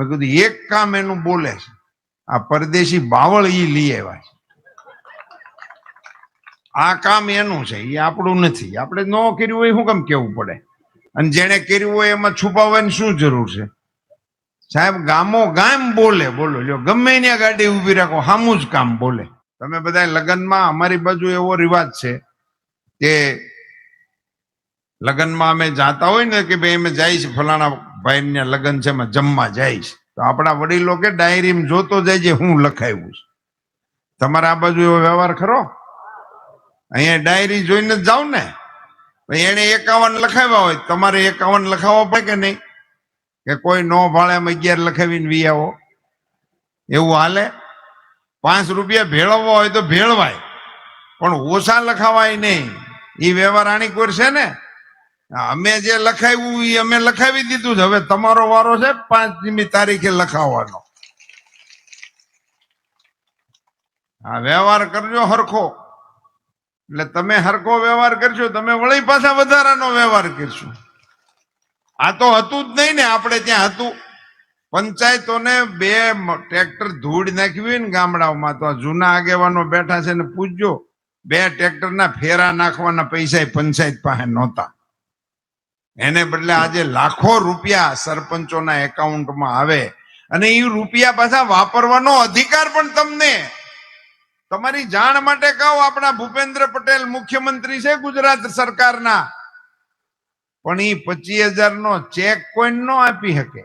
મેં કીધું એક કામ એનું બોલે છે, આ પરદેશી બાવળ ઈ લઈ આવ્યા છે, આ કામ એનું છે, એ આપણું નથી. આપણે ન કર્યું હોય શું કામ કેવું પડે? અને જેને કર્યું હોય એમાં છુપાવવાની શું જરૂર છે? સાહેબ ગામો ગામ બોલે, બોલો જો ગમે ત્યાં ગાડી ઉભી રાખો સામું જ કામ બોલે. તમે બધા લગ્નમાં અમારી બાજુ એવો રિવાજ છે કે લગ્નમાં અમે જાતા હોય ને કે ભાઈ અમે જઈશ ફલાણા ભાઈ ને લગ્ન છે એમાં જમવા જઈશ, તો આપણા વડીલો કે ડાયરીમાં જોતો જાય છે હું લખાયું છે. તમારે આ બાજુ એવો વ્યવહાર ખરો? અહીંયા ડાયરી જોઈને જ જાવ ને. એને 51 લખાવ્યા હોય, તમારે 51 લખાવવા પડે કે નહીં? કે કોઈ નો ભાળે એમ 11 લખાવીને વી આવો, એવું હાલે? 5 રૂપિયા ભેળવવા હોય તો ભેળવાય, પણ ઓછા લખાવાય નહીં. એ વ્યવહાર આણી કોર છે ને. અમે જે લખાવ્યું એ અમે લખાવી દીધું છે, હવે તમારો વારો છે 5મી તારીખે લખાવવાનો. આ વ્યવહાર કરજો હરખો, એટલે તમે હરખો વ્યવહાર કરશો, તમે વળી પાછા વધારાનો વ્યવહાર કરશો. આ તો હતું જ નહીં ને. આપણે ત્યાં હતું પંચાયતોને 2 ટ્રેક્ટર ધૂળ નાખ્યું હોય ને ગામડાઓમાં, તો જૂના આગેવાનો બેઠા છે ને પૂછજો, 2 ટ્રેક્ટરના ફેરા નાખવાના પૈસા પંચાયત પાસે નહોતા. એને બદલે આજે લાખો રૂપિયા સરપંચોના એકાઉન્ટમાં આવે, અને એ રૂપિયા પાછા વાપરવાનો અધિકાર પણ તમને. તમારી જાણ માટે કહું, આપણા ભૂપેન્દ્ર પટેલ મુખ્યમંત્રી છે ગુજરાત સરકારના, પણ એ 25,000 નો ચેક કોઈ ન આપી શકે.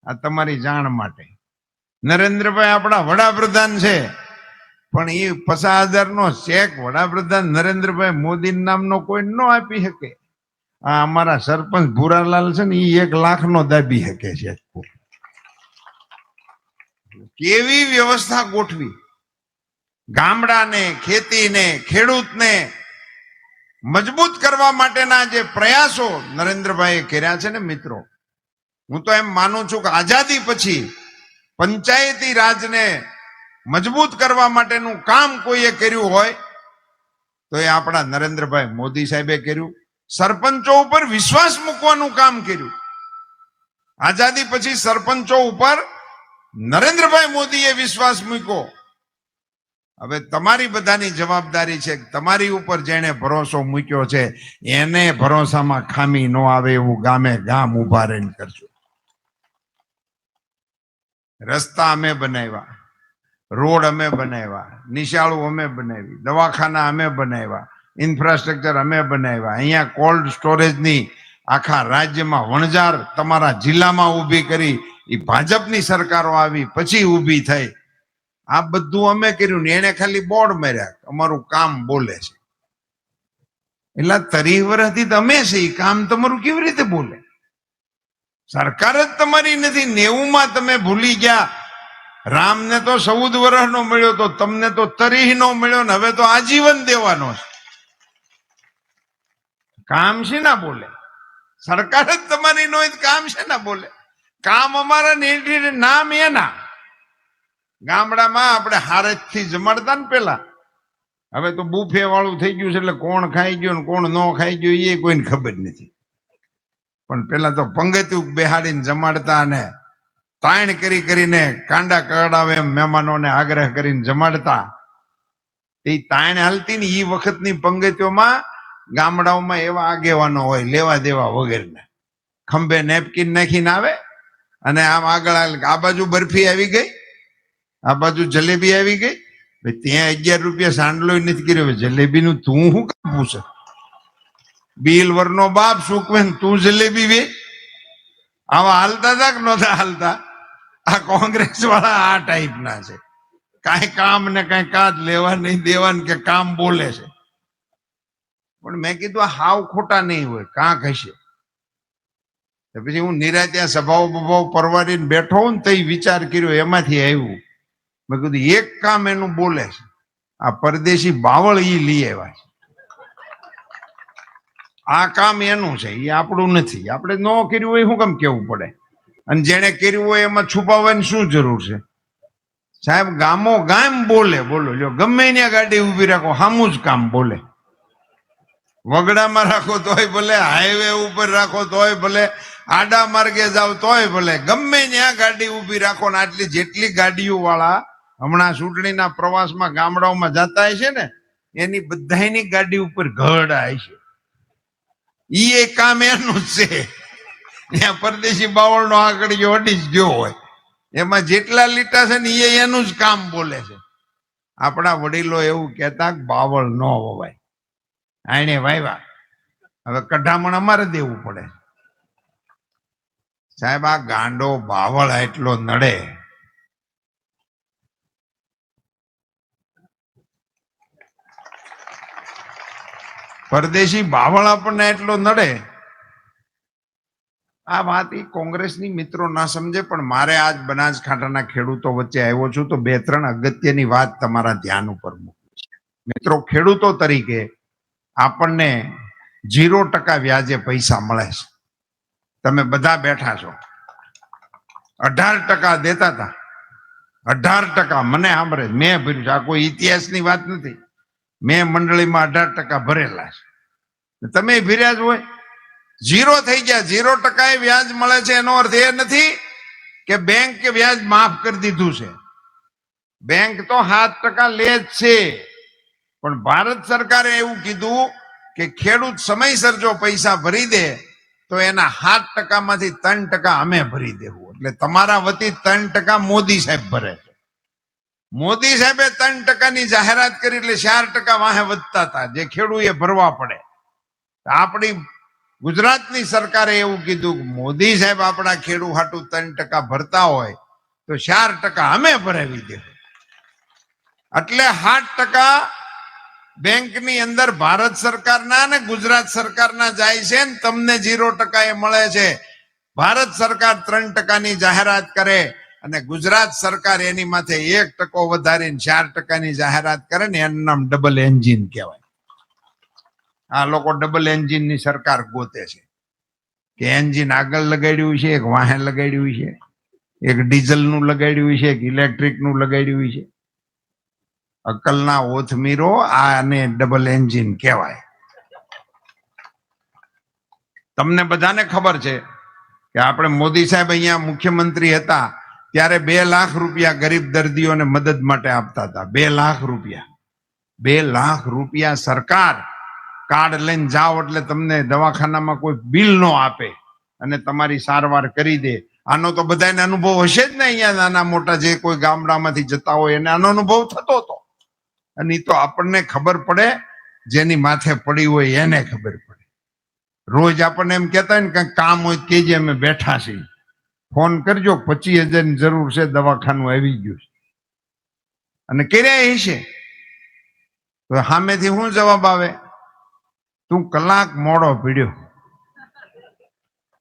આ તમારી જાણ માટે. નરેન્દ્રભાઈ આપણા વડાપ્રધાન છે, પણ એ 50,000 નો ચેક વડાપ્રધાન નરેન્દ્રભાઈ મોદી નામનો કોઈ ન આપી શકે. આ અમારા સરપંચ ભૂરાલાલ છે ને, એ 1 લાખ નો દાબી શકે છે. કેવી વ્યવસ્થા ગોઠવી! ગામડાને, ખેતીને, ખેડૂતને મજબૂત કરવા માટેના જે પ્રયાસો નરેન્દ્રભાઈએ કર્યા છે ને મિત્રો, હું તો એમ માનું છું કે આઝાદી પછી પંચાયતી રાજને મજબૂત કરવા માટેનું કામ કોઈએ કર્યું હોય તો એ આપણા નરેન્દ્રભાઈ મોદી સાહેબે કર્યું. સરપંચો ઉપર વિશ્વાસ મૂકવાનું કામ કર્યું. આઝાદી પછી સરપંચો ઉપર નરેન્દ્રભાઈ મોદીએ વિશ્વાસ મૂક્યો. હવે તમારી બધાની જવાબદારી છે કે તમારી ઉપર જેને ભરોસો મૂક્યો છે એને ભરોસામાં ખામી ન આવે એવું ગામે ગામ ઉભા રહીને કરજો. રસ્તા અમે બનાવ્યા, રોડ અમે બનાવ્યા, નિશાળો અમે બનાવી, દવાખાના અમે બનાવ્યા, ઇન્ફ્રાસ્ટ્રક્ચર અમે બનાવ્યા. અહીંયા કોલ્ડ સ્ટોરેજની આખા રાજ્યમાં વણઝાર તમારા જિલ્લામાં ઊભી કરી. એ ભાજપની સરકારો આવી પછી ઊભી થઈ. આ બધું અમે કર્યું ને એને ખાલી બોર્ડ માર્યા, અમારું કામ બોલે છે. એટલે 30 વર્ષથી તમે છે, એ કામ તમારું કેવી રીતે બોલે? સરકાર જ તમારી નથી. 90માં તમે ભૂલી ગયા. રામને તો 14 વર્ષનો મળ્યો, તો તમને તો 30 નો મળ્યો ને હવે તો આજીવન દેવાનો છે. કામ છે ના બોલે? સરકાર જ તમારી નો કામ છે ના બોલે? કામ અમારા ને નામ એના. ગામડામાં આપણે હારેથી જમાડતા ને પેલા, હવે તો બુફે વાળું થઈ ગયું છે, એટલે કોણ ખાઈ ગયો ને કોણ ન ખાઈ ગયો એ કોઈને ખબર નથી. પણ પેલા તો પંગતિયું બેહાડીને જમાડતા અને તાણ કરીને કાંડા કડાવે એમ મહેમાનોને આગ્રહ કરીને જમાડતા. એ તાણ હાલતી ને એ વખતની પંગતિઓમાં ગામડાઓમાં એવા આગેવાનો હોય લેવા દેવા વગેરેના, ખંભે નેપકિન નાખીને આવે અને આમ આગળ આ બાજુ બરફી આવી ગઈ, આ બાજુ જલેબી આવી ગઈ. ત્યાં 11 રૂપિયા સાંડલો નથી કર્યો. જલેબી નું તું શું કામ પૂછે? બિલ વરનો બાપ સુકવે તું જલેબી વે? આવા હાલતા હતા કે નહોતા હાલતા? આ કોંગ્રેસ વાળા આ ટાઈપના છે. કાંઈ કામ ને કાંઈ કાજ લેવા નહીં દેવાનું કે કામ બોલે છે. પણ મેં કીધું હાવ ખોટા નહીં હોય, કાંક હશે. પછી હું નિરાત્યા સભાઓ બભાવ પરવારીને બેઠો હોઉં ને તો વિચાર કર્યો, એમાંથી આવ્યું. મેં કીધું એક કામ એનું બોલે છે, આ પરદેશી બાવળ ઈ લઈ આવ્યા છે, આ કામ એનું છે, એ આપણું નથી. આપણે ન કર્યું હોય શું કામ કેવું પડે? અને જેને કર્યું હોય એમાં છુપાવવાની શું જરૂર છે? સાહેબ ગામો ગામ બોલે, બોલો જો ગમે ત્યાં ગાડી ઉભી રાખો સામું જ કામ બોલે. વગડામાં રાખો તોય ભલે, હાઈવે ઉપર રાખો તોય ભલે, આડા માર્ગે જાવ તોય ભલે, ગમે ત્યાં ગાડી ઉભી રાખો ને આટલી જેટલી ગાડીઓ વાળા હમણાં ચૂંટણીના પ્રવાસમાં ગામડાઓમાં જતા હશે ને એની બધાની ગાડી ઉપર ઘરડા હશે. ઈ કામ એનું જ છે. ત્યાં પરદેશી બાવળનો આંકડીઓ અડી જ ગયો હોય, એમાં જેટલા લીટા છે ને એ એનું જ કામ બોલે છે. આપણા વડીલો એવું કહેતા બાવળ ન વવાય, આને વાવ્યા, હવે કઢામણ અમારે દેવું પડે. સાહેબ આ ગાંડો બાવળ એટલો નડે, પરદેશી બાવળ આપણને એટલો નડે. આ વાત એ કોંગ્રેસની મિત્રો ના સમજે, પણ મારે આજ બનાસકાંઠાના ખેડૂતો વચ્ચે આવ્યો છું તો 2-3 અગત્યની વાત તમારા ધ્યાન ઉપર મૂકવી છે. મિત્રો, ખેડૂતો તરીકે આપણને 0% વ્યાજે પૈસા મળે છે. તમે બધા બેઠા છો, 18% દેતા હતા, 18%. મને સાંભળે, મેં ભર્યું છે, આ કોઈ ઇતિહાસની વાત નથી. મેં મંડળીમાં 18% ભરેલા છે, તમે ભર્યા જ હોય. 0 થઈ ગયા, 0% વ્યાજ મળે છે. એનો અર્થ એ નથી કે બેંક વ્યાજ માફ કરી દીધું છે. બેંક તો 7% લે જ છે, પણ ભારત સરકારે એવું કીધું કે ખેડૂત સમયસર જો પૈસા ભરી દે તો એના 7% માંથી 3% અમે ભરી દેવું. એટલે તમારા વતી 3% મોદી સાહેબ ભરે છે. મોદી સાહેબે 3% ની જાહેરાત કરી એટલે 4% વાહે વધતા હતા, જે ખેડૂએ ભરવા પડે. આપણી ગુજરાતની સરકારે એવું કીધું કે મોદી સાહેબ આપણા ખેડૂત હાટું 3% ભરતા હોય તો 4% અમે ભરાવી દેવું. એટલે 7% બેંકની અંદર ભારત સરકારના અને ગુજરાત સરકારના જાય છે ને તમને 0% એ મળે છે. ભારત સરકાર 3% ની જાહેરાત કરે અને ગુજરાત સરકાર એની માથે 1% વધારીને 4% ની જાહેરાત કરે ને એનું નામ ડબલ એન્જિન કહેવાય. આ લોકો ડબલ એન્જિન ની સરકાર ગોતે છે કે એન્જિન આગળ લગાડ્યું છે, એક વાહે લગાડ્યું છે, એક ડીઝલ નું લગાડ્યું છે, એક ઇલેક્ટ્રિક નું લગાડ્યું છે. અકલના ઓથમીરો, આને ડબલ એન્જિન કહેવાય. તમને બધાને ખબર છે કે આપણે મોદી સાહેબ અહીંયા મુખ્યમંત્રી હતા ત્યારે 2 લાખ રૂપિયા ગરીબ દર્દીઓને મદદ માટે આપતા હતા. 2 લાખ રૂપિયા, 2 લાખ રૂપિયા સરકાર કાર્ડ લઈને જાઓ એટલે તમને દવાખાનામાં કોઈ બિલ ન આપે અને તમારી સારવાર કરી દે. આનો તો બધાને અનુભવ હશે જ ને, અહીંયા નાના મોટા જે કોઈ ગામડામાંથી જતા હોય એને આનો અનુભવ થતો હતો. અને તો આપણને ખબર પડે, જેની માથે પડી હોય એને ખબર પડે. રોજ આપણને એમ કહેતા હોય ને કંઈક કામ હોય કેજે, અમે બેઠા છીએ, ફોન કરજો, 25,000 ની જરૂર છે, દવાખાનું આવી ગયું છે. અને કર્યા છે તો સામેથી શું જવાબ આવે? તું કલાક મોડો પીડ્યો,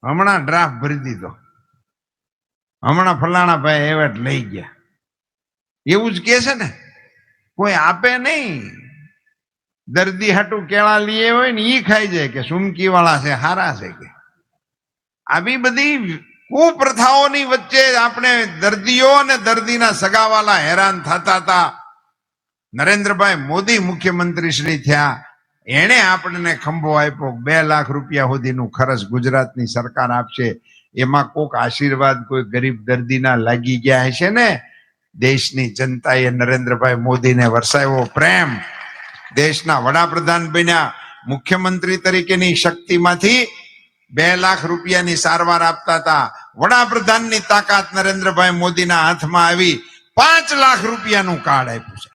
હમણાં ડ્રાફ્ટ ભરી દીધો, હમણાં ફલાણા ભાઈ એવટ લઈ ગયા. એવું જ કે છે ને, કોઈ આપે નહીં. દર્દી હાટું કેળા લીએ હોય ને ઈ ખાઈ જાય કે સુમકી વાળા છે, હારા છે કે. આવી બધી કુપ્રથાઓની વચ્ચે આપણે દર્દીઓ અને દર્દીના સગાવાલા હેરાન થતા હતા. નરેન્દ્રભાઈ મોદી મુખ્યમંત્રી શ્રી થયા, એણે આપણને ખંભો આપ્યો. 2 લાખ રૂપિયા સુધીનું ખર્ચ ગુજરાતની સરકાર આપશે. એમાં કોક આશીર્વાદ કોઈ ગરીબ દર્દીના લાગી ગયા હશે ને. દેશની જનતાએ નરેન્દ્રભાઈ મોદીને વરસાવ્યો પ્રેમ. દેશના વડાપ્રધાન બન્યા, મુખ્યમંત્રી તરીકેની શક્તિમાંથી 2 લાખ રૂપિયાની સારવાર આપતા હતા. વડાપ્રધાનની તાકાત નરેન્દ્રભાઈ મોદીના હાથમાં આવી, 5 લાખ રૂપિયાનું કાર્ડ આપ્યું છે.